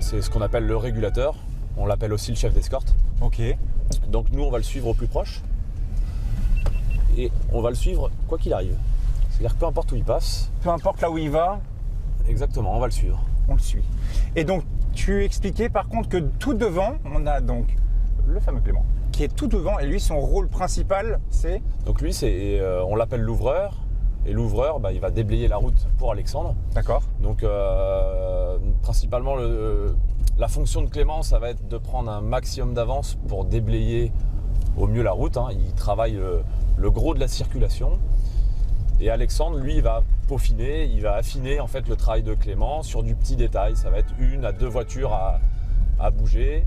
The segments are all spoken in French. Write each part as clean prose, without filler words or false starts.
c'est ce qu'on appelle le régulateur. On l'appelle aussi le chef d'escorte. Ok. Donc nous, on va le suivre au plus proche. Et on va le suivre quoi qu'il arrive. C'est-à-dire que peu importe où il passe. Peu importe là où il va, Exactement, on va le suivre. on le suit. Et donc, tu expliquais par contre que tout devant, on a donc le fameux Clément, qui est tout devant, et lui, son rôle principal, c'est... Donc lui, on l'appelle l'ouvreur. Et l'ouvreur, il va déblayer la route pour Alexandre. D'accord. Donc principalement, la fonction de Clément, ça va être de prendre un maximum d'avance pour déblayer au mieux la route. Il travaille le gros de la circulation. Et Alexandre, lui, il va peaufiner, il va affiner en fait le travail de Clément sur du petit détail. Ça va être 1 à 2 voitures à bouger.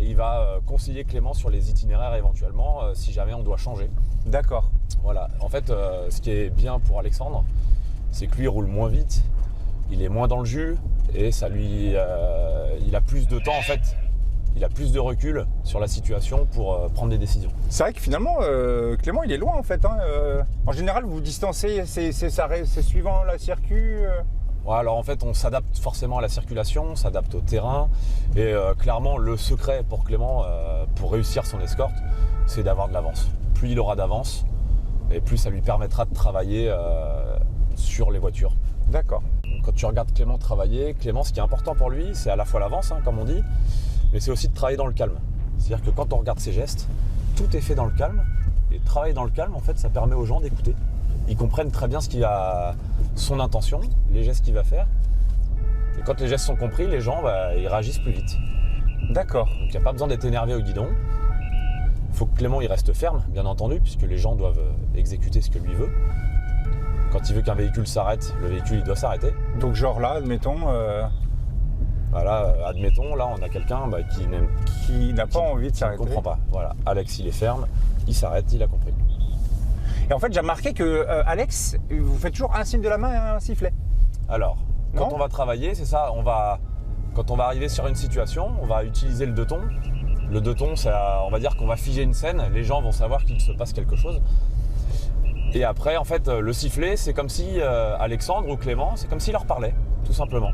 Et il va conseiller Clément sur les itinéraires éventuellement si jamais on doit changer. D'accord. Voilà. En fait, ce qui est bien pour Alexandre, c'est que lui, il roule moins vite, il est moins dans le jus et ça lui, il a plus de temps en fait. Il a plus de recul sur la situation pour prendre des décisions. C'est vrai que finalement, Clément, il est loin en fait. En général, vous vous distancez, c'est suivant la circuit. Ouais, alors en fait, on s'adapte forcément à la circulation, on s'adapte au terrain. Et clairement, le secret pour Clément, pour réussir son escorte, c'est d'avoir de l'avance. Plus il aura d'avance, et plus ça lui permettra de travailler sur les voitures. D'accord. Quand tu regardes Clément travailler, Clément, ce qui est important pour lui, c'est à la fois l'avance, comme on dit, mais c'est aussi de travailler dans le calme. C'est-à-dire que quand on regarde ses gestes, tout est fait dans le calme. Et travailler dans le calme, en fait, ça permet aux gens d'écouter. Ils comprennent très bien son intention, les gestes qu'il va faire. Et quand les gestes sont compris, les gens, ils réagissent plus vite. D'accord. Donc il n'y a pas besoin d'être énervé au guidon. Il faut que Clément il reste ferme, bien entendu, puisque les gens doivent exécuter ce que lui veut. Quand il veut qu'un véhicule s'arrête, le véhicule il doit s'arrêter. Donc genre là, admettons... Voilà, admettons, là on a quelqu'un qui n'a pas envie de qui ne s'arrêter. comprend pas. Voilà, Alex il est ferme, il s'arrête, il a compris. Et en fait, j'ai remarqué que Alex, vous faites toujours un signe de la main et un sifflet. Alors, quand Non on va travailler, c'est ça, quand on va arriver sur une situation, on va utiliser le deux-tons. Le deux-tons, on va dire qu'on va figer une scène, les gens vont savoir qu'il se passe quelque chose. Et après, en fait, le sifflet, c'est comme si Alexandre ou Clément, c'est comme s'il leur parlait, tout simplement.